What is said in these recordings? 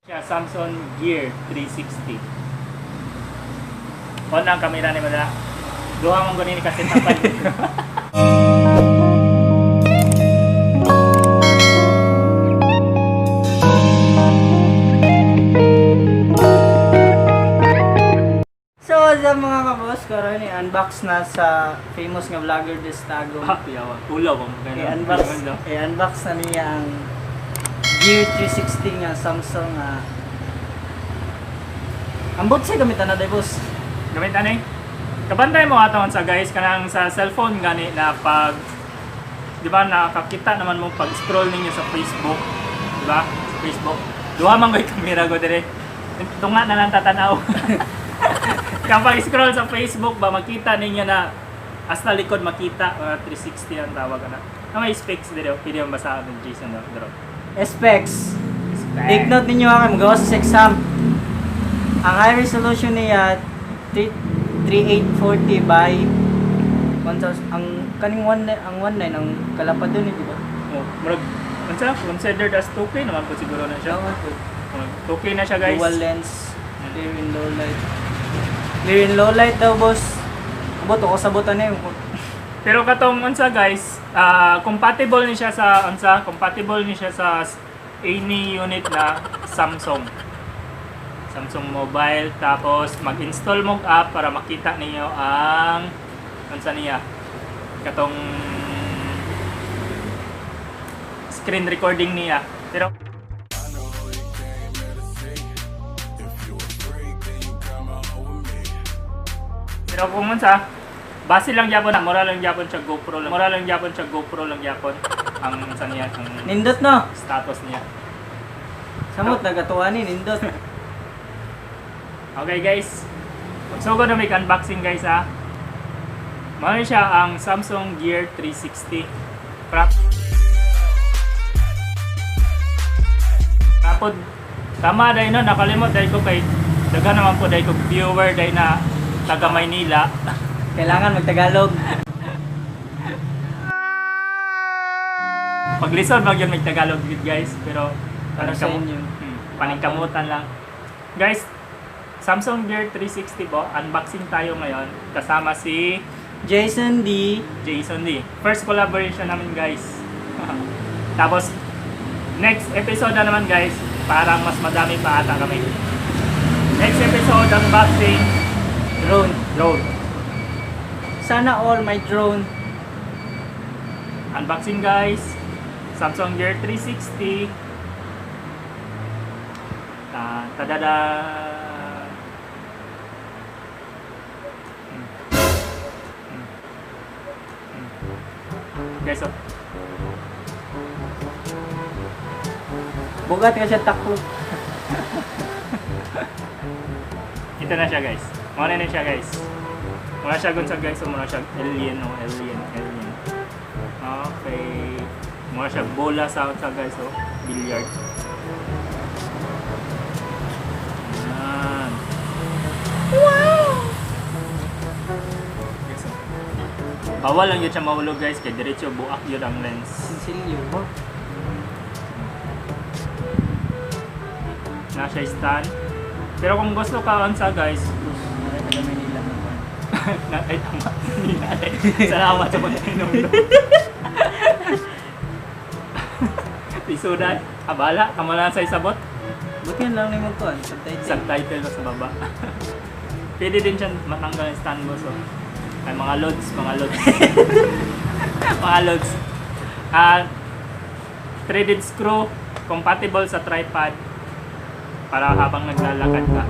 Yeah, Samsung Gear 360. On ang kamera ni madala. Duha mong gunin kasi tapan. So, what's up mga kabos? Karoon i-unbox na sa famous nga vlogger Destago. Yawa. Ulaw mo I-unbox na niya ang Gear 360 nga Samsung ambot siya gamitan na day boss. Gamit ani. Kabantay mo aton sa guys kanang sa cellphone gani na pag di ba nakakita naman mo pag scroll ninyo sa Facebook, di ba? Sa Facebook. Duha man gay kamera ko dire. Tunga na lang tatanaw. Kapag scroll sa Facebook ba makita ninyo na hasta likod makita 360 ang tawag na. May specs dire, pwede mo basahan ng Jason Dro. Specs. Take note ninyo magawa sa exam. Ang high resolution niya 3840 by 1000 ang kaning 19 ang kalapad doon di ba? Oh, murag unsa considered as 2K naman po siguro na siya. 2K na siya guys. Dual lens, clear in low light. Clear in low light daw boss. Abot ko sabutan na Pero katong unsa guys, compatible ni siya sa compatible ni siya sa any unit na Samsung mobile, tapos mag-install mo app para makita niyo ang unsa niya katong screen recording niya. Pero kung unsa base lang gyapon na mura lang gyapon siya GoPro lang gyapon ang unsa niya ang nindot no. status niya. Samot nagatuan ni nindot. Okay guys, magsugod na may unboxing guys ha. Mao siya ang Samsung Gear 360. Kapod tama dahil no, nakalimot dahil ko kay daghan naman po dahil ko viewer dahil na taga Maynila. Kailangan magtagalog. Paglisod mag yun magtagalog guys, pero Para sa inyo. paningkamutan lang. Guys, Samsung Gear 360 po, unboxing tayo ngayon kasama si Jason D. First collaboration namin guys. Tapos next episode na naman guys, parang mas madami pa ata kami. Next episode unboxing drone. Sana all my drone. Unboxing guys, Samsung Gear 360. Tadada. Guys, so Bugat ka siya takbo. ito na siya guys. Muna na siya guys. Muna siya gunsa guys. So muna siya alien. Okay. Muna siya bola sa guys. So billiard. Yan. Wow! Yes, so. Bawal lang yun siya mahulog guys. Kaya diretso buak yun ang lens. Sinsilyo mo. Na siya stand. Pero kung gusto ka unsa guys, Nakita kami nila. ay tama. Salamat sa pag-inom. Isuday, abala, kamalan sa isabot. Buti yan lang naman ko. Subtitle. Subtitle na sa baba. Pwede din siya matanggal yung stand mo. So, ay mga loads. Mga loads. Threaded screw, compatible sa tripod para habang naglalakad ka.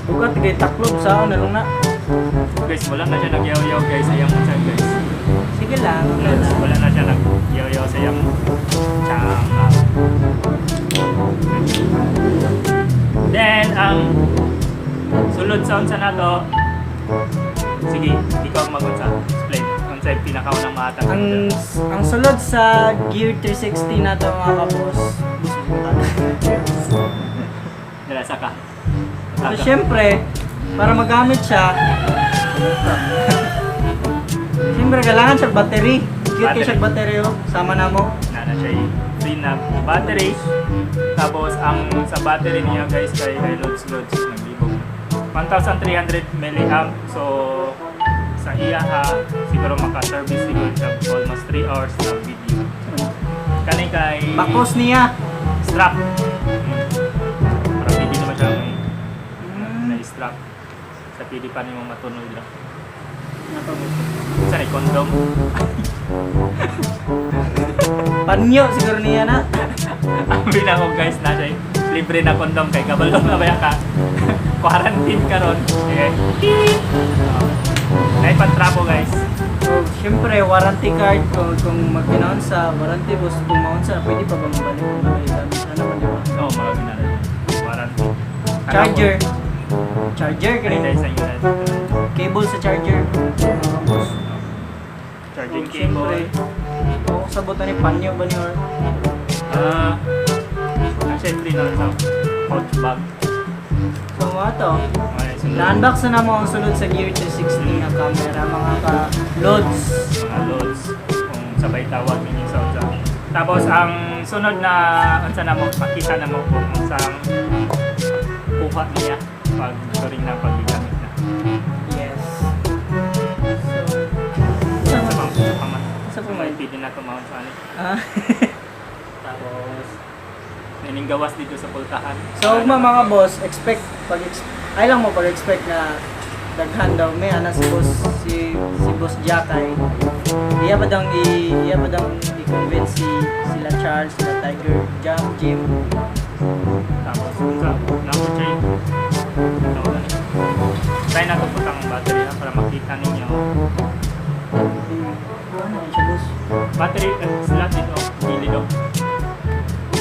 Bugat kay taklob sa na lang na. Guys, wala na siya nagyaw-yaw guys sa iyang usan guys. Sige lang. Loads, wala na siya nagyaw-yaw sa iyang tsaka. Then, ang sulod sa unsa na to, sige, ikaw mag-unsa. Explain. Unsa yung pinakaunang mahatag. Ang sulod sa Gear 360 na to mga kapos. Nalasa ka. So syempre, para magamit siya, siyempre kailangan siya battery. Cute siya battery oh. Sama na mo. Na siya din na battery. Tapos ang sa battery niya guys kay loads naglibog. 1,300 mAh. So sa iya ha, siguro maka-service siguro siya almost 3 hours na video. Kani kay Bakos niya. strap. Para pwede naman siya may strap. Sa pwede pa nimong matunog lang. Sa kondom. Panyo siguro niya na. Ambil ako guys na siya libre na kondom kay kabalo na ba ka quarantine karon. Okay. Naipantrapo guys. So, syempre, warranty card kung mag-ginaon sa warranty boss, kung maon sa pwede pa ba mabalik kung gamit? Ano ba, di ba? Oo, marami na rin. Warranty. Charger. Charger, Kanina ganun. sa inyo na. Cable sa charger. Mga boss. Charging So, syempre, cable. kung sabot na ni panyo ba ni or Siyempre na sa pouch bag. so mga to, Okay, sunod. na-unbox na mo ang sunod sa Gear 360 na camera, mga ka-loads. Mga loads. Kung sabay tawag ninyo sa utsa. Tapos ang sunod na unsa na mo makita na mo kung unsang kuha niya pag during na paggamit na. Yes. Sa mga paman. Sa Kung pumay. may pwede na tumawag sa ano. Ah. Tapos nininggawas dito sa pultahan. So mga boss, ay lang mo pag-expect na daghan daw may ana si boss Jakay. Iya ba daw i-convince sila Charles, sila Tiger, Jim. Tapos unsa na ko check. Try na to putang battery ha, para makita ninyo. Ano siya boss? Battery slot dito, gilid do.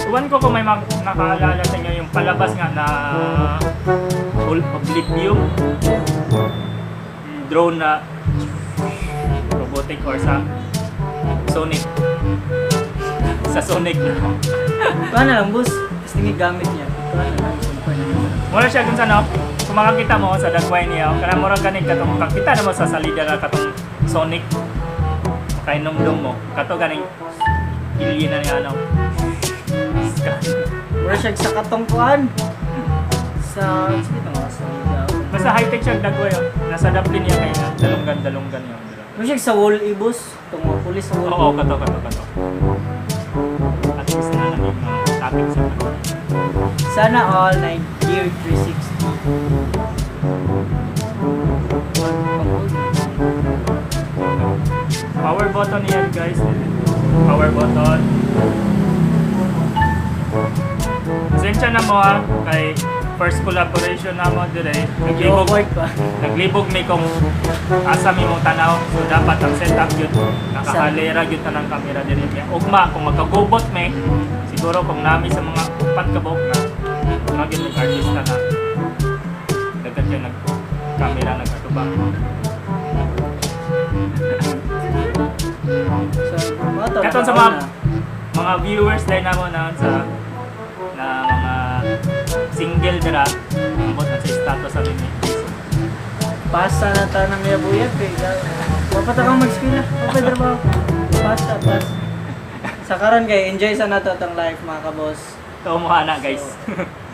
Tuwan ko kung may nakaalala sa inyo yung palabas nga na Oblivion drone na robotic or sa Sonic. Sa Sonic na. Kuha na lang boss, tapos tingin gamit niya. Kuha na lang, sumpay na yun. Mura siya kung saan, no? Kung makakita mo sa dagway niya, kaya mura ganit katong kakita na mo sa salida na katong Sonic. Kainom-dom mo. Kato ganing ili na niya, ano? Scan. Mura siya sa katongkuan. Sige ito nga, sa ligaw. Basta high-tech siya dagway, oh. Nasa daplin niya kaya dalunggan yun. Mura siya sa wall ibos, itong mga pulis sa wall. Oo, kato. At least na lang yung topic sa kanila. Sana all na Gear 360. Power button yan guys. Power button. Pasensya na mo ha, kay first collaboration na mo dire. Nag-awkward pa. Naglibog mi kung asa mi mong tanaw. So dapat ang setup yun. Nakahalera yun ta ng camera dire. Ugma, kung magkagubot mi, siguro kung nami sa mga upat kabok na maging mag-artista na. Dagat kayo nag-camera, nag-atubang. So, mga to, Katon sa mga viewers dahil na mo na sa mga single dira ambot na sa status sa rin pasta na tayo ng yabuyat eh. Wapata kang mag-skill na. Okay, trabaho. Pasta. Sa karon kay enjoy sa nato tong life mga kabos. ito mo ana guys.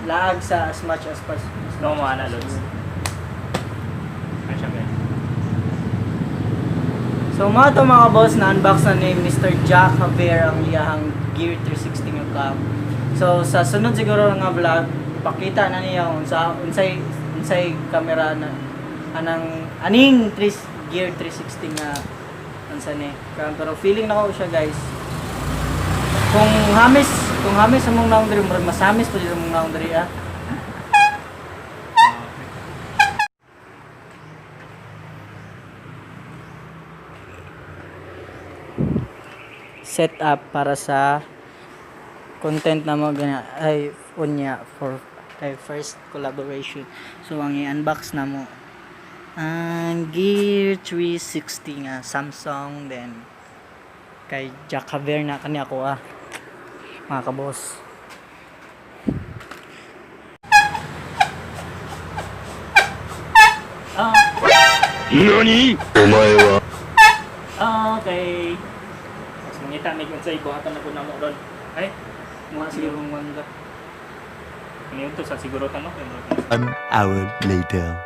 Laag sa as much as possible. Ito mo ana lods. Ano siya guys? So mga boss, na-unbox na ni Mr. Jack Javier ang iyahang Gear 360 nga cam. So sa sunod siguro nga vlog, ipakita na niya kung unsay camera na aning Gear 360 nga unsa ni. Pero feeling na ko siya guys. Kung hamis among naong diri, mas hamis pa diri among naong diri ah. Set up para sa content na mo gana ay unya for first collaboration. So ang i-unbox na mo ang Gear 360 nga Samsung, then kay Jack Javier na kani ako mga kabos. NANI?! Omae wa... Okay. Mas mangita may kung sa ibuhatan na po na mo doon. Ay, Mga siguro mangga. ngayon to sa siguro tanong. 1 hour later.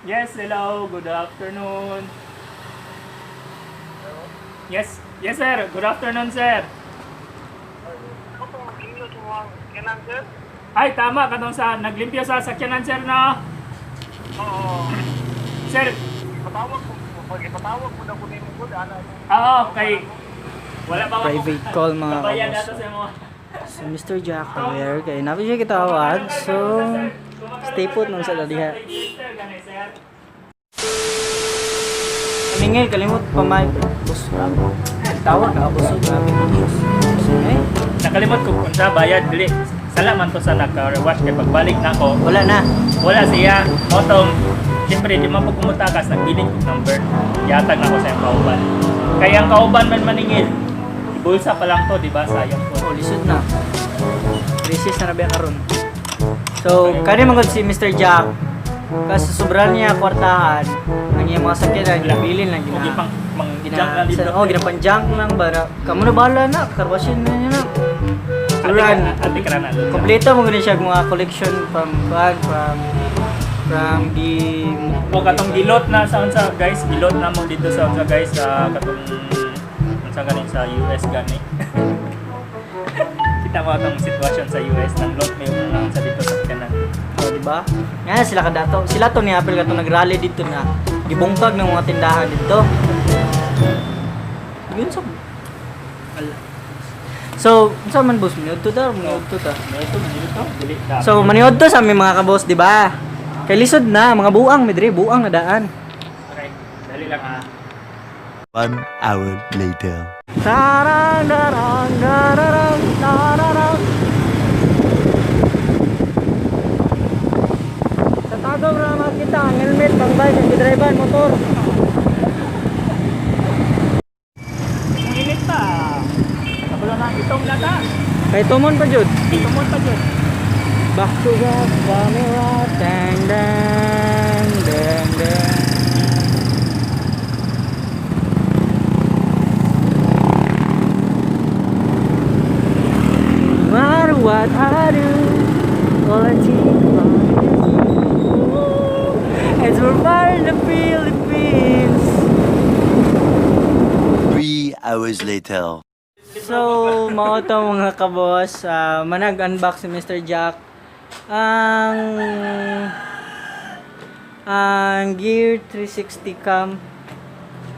Yes, hello. Good afternoon. Yes, yes sir. Good afternoon, sir. Ay, tama. Katong sa naglimpyo sa sakyanan, sir, no? Oo. Sir, Ipatawag mo na ko nimo gud ana. oo, kay... Wala pa Private call, mga kabayan kabos. nato sa mga... Si Mr. Jack Javier kay nabi siya kitawag. So stay put nung sa daliha. Mingil kalimot pa may bus grabe. Tawag ka bus grabe bus. Eh, Nakalimot ko kung sa bayad, dili. Sala man to sa naka-rewash kay pagbalik na ako. wala na. Wala siya. Otong, siyempre, di man pagkumutakas, nagbiling kong number. Yatag na ako sa yung kauban. Kaya ang kauban man maningil, ibulsa pa lang to, di ba? Sayang po. Oh, lisod na. Crisis na nabiya karon. So, kani man gud si Mr. Jack. Kasi sobrang niya kwartahan, ang iyang mga sakyanan, ginabilin lang Huwag gina. pang junk lang dito. Oh, ginapanjang lang bara. Kamu na bahala na, karbasyon na niya na. Turan. Ate ka na. Kompleto mo gani siya mga collection from the O katong gilot na sa unsa guys, gilot na mo dito sa unsa guys sa katong unsa gani sa US gani. Kita mo atong sitwasyon sa US nang lot may mga unsa dito sa kanan. oh, di ba? Nga sila kadato. Sila to ni Apple kato nagrally dito na gibungkag ng mga tindahan dito. Yun sa So, unsa man boss mo to ta, mo to ta. Ito man dito, dili ka. So, maniod to sa aming mga kabos, di ba? Kay lisod na, mga buang, medre, buang na daan. Okay, dali lang ha. 1 hour later. Tarang, darang, dararang, tararang. Sa tagong rama kita, ang helmet, pang bike, ang gidriban, motor. Ang init pa. Kabulo na itong lata. Kay tumon pa jud. Itumon pa jud. Back to the camera, dang, dang, dang, dang. No matter what I do, all I think about is you. As we're far in the Philippines. 3 hours later. So, mao to mga kabos, manag-unbox si Mr. Jack ang Gear 360 cam.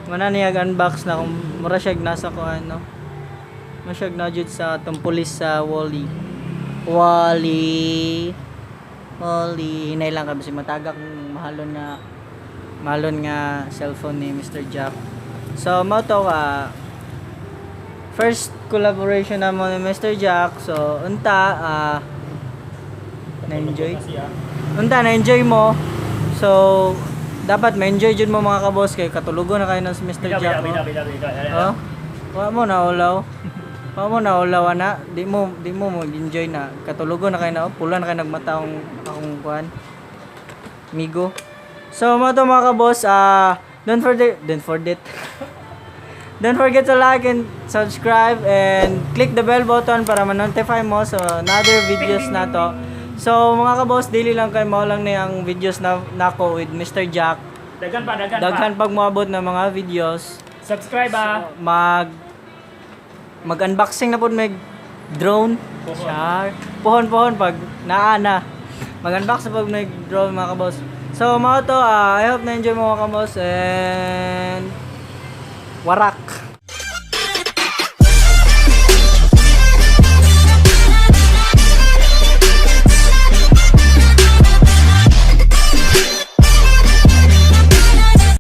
Mana niya unbox na kung mura siya nasa ko ano. Masyag na jud sa tumpulis sa Wally. Hinay lang kasi matagak mahalon nga cellphone ni Mr. Jack. So, mao to first collaboration na mo ni Mr. Jack. So, na-enjoy mo. So, dapat ma-enjoy jud mo mga kabos kay katulugo na kayo ng si Mr. Jack. Oh. Wa mo na ulaw. Ana. Di mo enjoy na. Katulugo na kayo na. Pula na kayo nagmataong akong kuan. Migo. So, mga to mga kabos, don't forget to like and subscribe and click the bell button para ma-notify mo sa another videos na to. So mga kabos, daily lang kayo mo lang na yung videos na nako with Mr. Jack. Daghan pa. Daghan pag moabot na mga videos. Subscribe Mag-unboxing na po may drone. Char. Pohon pag naana. Mag-unbox na pag may drone mga kabos. So mga to, I hope na enjoy mo mga kabos and warak.